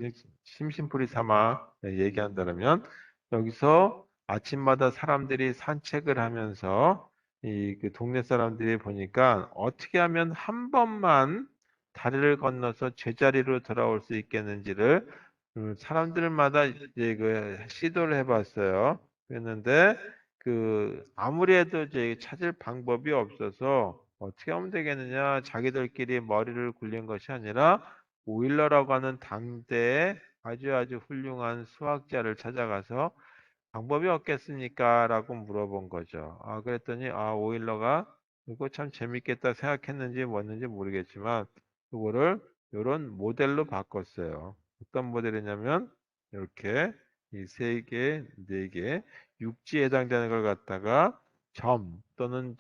심심풀이 삼아 얘기한다면 여기서 아침마다 사람들이 산책을 하면서 그 동네 사람들이 보니까 어떻게 하면 한 번만 다리를 건너서 제자리로 돌아올 수 있겠는지를 사람들마다 이제 시도를 해봤어요. 그랬는데 아무리 해도 이제 찾을 방법이 없어서 어떻게 하면 되겠느냐, 자기들끼리 머리를 굴린 것이 아니라 오일러라고 하는 당대의 아주 훌륭한 수학자를 찾아가서 방법이 없겠습니까? 라고 물어본 거죠. 그랬더니, 오일러가 이거 참 재밌겠다 생각했는지 뭐였는지 모르겠지만, 그거를 이런 모델로 바꿨어요. 어떤 모델이냐면, 이렇게 이 세 개, 네 개, 육지에 해당되는 걸 갖다가 점 또는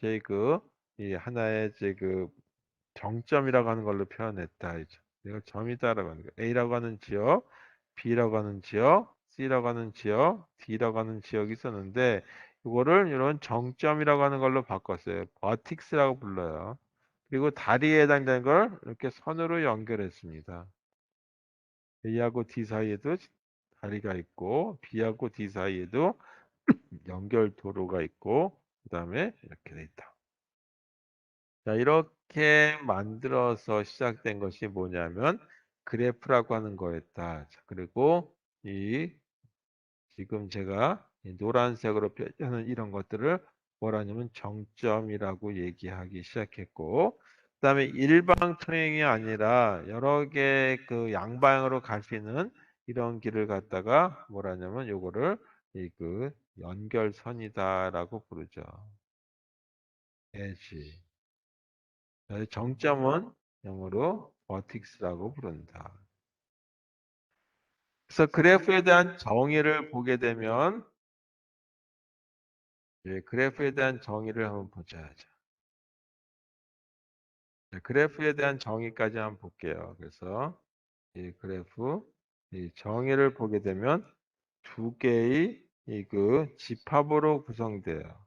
이 하나의 정점이라고 하는 걸로 표현했다. 이죠. 이걸 점이다라고 하는 거예요. A라고 하는 지역, B라고 하는 지역, C라고 하는 지역, D라고 하는 지역이 있었는데 이거를 이런 정점이라고 하는 걸로 바꿨어요. 버틱스라고 불러요. 그리고 다리에 해당되는 걸 이렇게 선으로 연결했습니다. A하고 D 사이에도 다리가 있고 B하고 D 사이에도 연결 도로가 있고 그다음에 이렇게 돼 있다. 자, 이렇게 만들어서 시작된 것이 뭐냐면 그래프라고 하는 거였다. 자, 그리고 이 지금 제가 이 노란색으로 표현하는 이런 것들을 뭐라냐면 정점이라고 얘기하기 시작했고 그다음에 일방통행이 아니라 여러 개 그 양방향으로 갈 수 있는 이런 길을 갖다가 뭐라냐면 요거를 이 그 연결선이다라고 부르죠. 에지. 정점은 영어로 vertex라고 부른다. 그래서 그래프에 대한 정의를 보게 되면 그래프에 대한 정의를 한번 보자. 자, 그래프에 대한 정의까지 한번 볼게요. 그래서 이 그래프 이 정의를 보게 되면 두 개의 이 그 집합으로 구성돼요.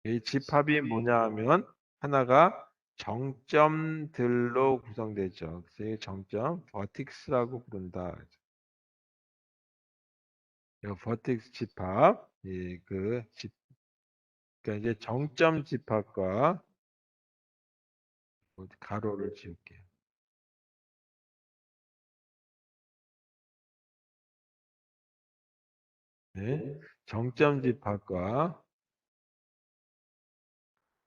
이 집합이 뭐냐 하면 하나가 정점들로 구성되죠. 그래서 이 정점 vertex라고 부른다. 이 버텍스 집합, 그러니까 이제 정점 집합과 가로를 지울게요. 네. 정점 집합과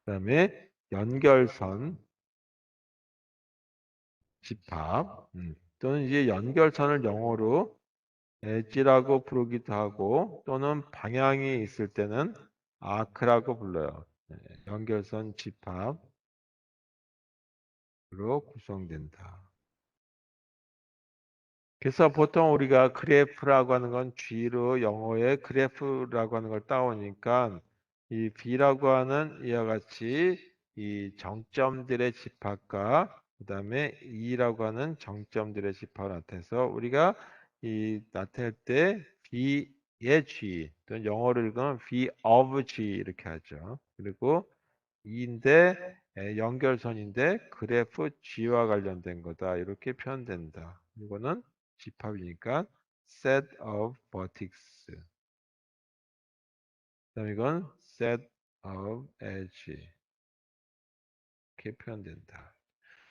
그다음에 연결선 집합, 또는 이제 연결선을 영어로 엣지라고 부르기도 하고 또는 방향이 있을 때는 아크라고 불러요. 네, 연결선 집합으로 구성된다. 그래서 보통 우리가 그래프라고 하는 건 G로 영어의 그래프라고 하는 걸 따오니까 이 B라고 하는 이와 같이 이 정점들의 집합과 그다음에 E라고 하는 정점들의 집합을 나타내서 우리가 이 나타낼 때 B의 G 또는 영어로 읽으면 B of G 이렇게 하죠. 그리고 인데 연결선인데 그래프 G와 관련된 거다. 이렇게 표현된다. 이거는 집합이니까 set of vertices. 그다음 이건 set of edge. 이렇게 표현된다.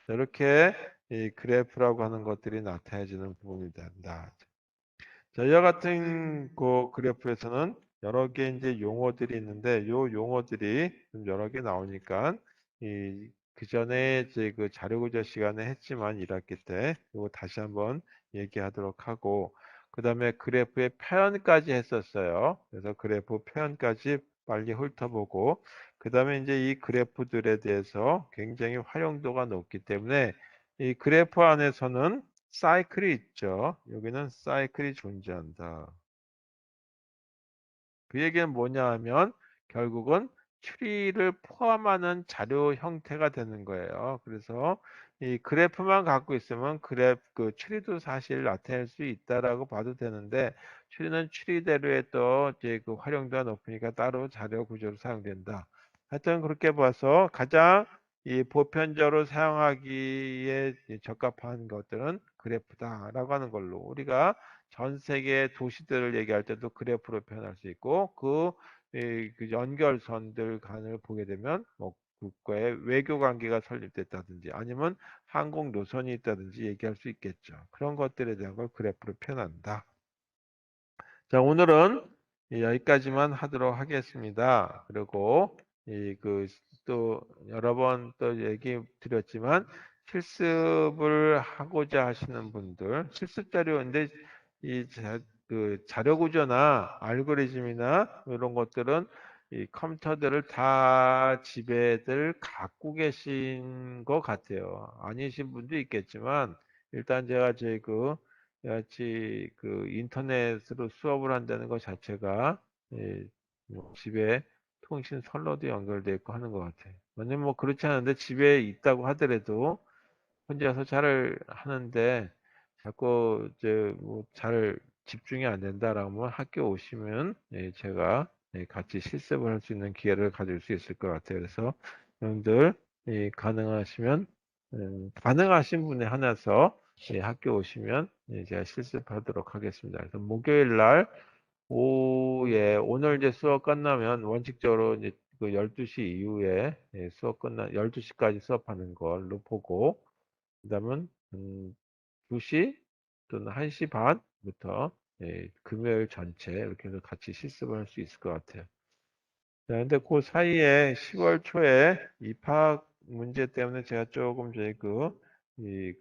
이렇게 이 그래프라고 하는 것들이 나타내지는 부분이 된다. 자, 이와 같은 그 그래프에서는 여러 개 이제 용어들이 있는데 요 용어들이 좀 여러 개 나오니까 이 그전에 이제 그 자료구조 시간에 했지만 1학기 때 이거 다시 한번 얘기하도록 하고 그다음에 그래프의 표현까지 했었어요. 그래서 그래프 표현까지 빨리 훑어보고 그다음에 이제 이 그래프들에 대해서 굉장히 활용도가 높기 때문에 이 그래프 안에서는 사이클이 있죠. 여기는 사이클이 존재한다. 그 얘기는 뭐냐 하면 결국은 추리를 포함하는 자료 형태가 되는 거예요. 그래서 이 그래프만 갖고 있으면 그 추리도 사실 나타낼 수 있다라고 봐도 되는데 추리는 추리대로의 또 이제 그 활용도가 높으니까 따로 자료 구조로 사용된다. 하여튼 그렇게 봐서 가장 이 보편적으로 사용하기에 적합한 것들은 그래프다라고 하는 걸로 우리가 전 세계 도시들을 얘기할 때도 그래프로 표현할 수 있고 그 연결선들 간을 보게 되면 뭐 국가의 외교 관계가 설립됐다든지 아니면 항공 노선이 있다든지 얘기할 수 있겠죠. 그런 것들에 대한 걸 그래프로 표현한다. 자, 오늘은 여기까지만 하도록 하겠습니다. 그리고 또 여러 번 또 얘기 드렸지만 실습을 하고자 하시는 분들 실습 자료인데 그 자료 구조나 알고리즘이나 이런 것들은 이 컴퓨터들을 다 집에들 갖고 계신 것 같아요. 아니신 분도 있겠지만 일단 제가 같이 그 인터넷으로 수업을 한다는 것 자체가 뭐 집에 통신 선로도 연결돼 있고 하는 것 같아요. 왜냐면 뭐 그렇지 않은데 집에 있다고 하더라도 혼자서 잘 하는데 자꾸 이제 뭐 잘 집중이 안 된다라면 학교 오시면 예, 제가 예, 같이 실습을 할 수 있는 기회를 가질 수 있을 것 같아요. 그래서 여러분들 예, 가능하시면 가능하신 분에 한해서 예, 학교 오시면 예, 제가 실습하도록 하겠습니다. 그래서 목요일 날 오후에 오늘 이제 수업 끝나면 원칙적으로 이제 그 12시 이후에 예, 수업 끝나 12시까지 수업하는 걸로 보고 그다음은 2시 또는 1시 반부터 예, 금요일 전체 이렇게 해서 같이 실습을 할 수 있을 것 같아요. 자, 근데 그 사이에 10월 초에 입학 문제 때문에 제가 조금 저희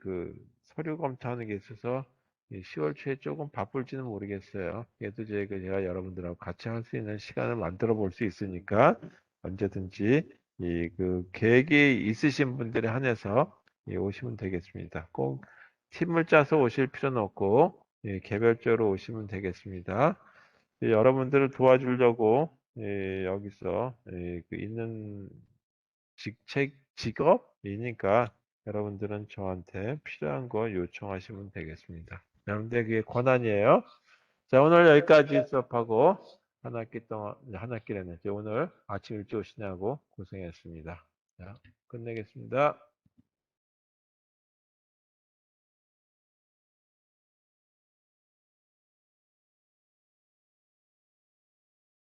그 서류 검토하는 게 있어서 이 10월 초에 조금 바쁠지는 모르겠어요. 그래도 제가 여러분들하고 같이 할 수 있는 시간을 만들어 볼 수 있으니까 언제든지 이 그 계획이 있으신 분들에 한해서 예, 오시면 되겠습니다. 꼭 팀을 짜서 오실 필요는 없고 예, 개별적으로 오시면 되겠습니다. 예, 여러분들을 도와주려고 예, 여기서 예, 그 있는 직업이니까 여러분들은 저한테 필요한 거 요청하시면 되겠습니다. 여러분들 그게 권한이에요. 자, 오늘 여기까지 수업하고 한 학기 동안, 한 학기라는 오늘 아침 일찍 오시냐고 고생했습니다. 자, 끝내겠습니다.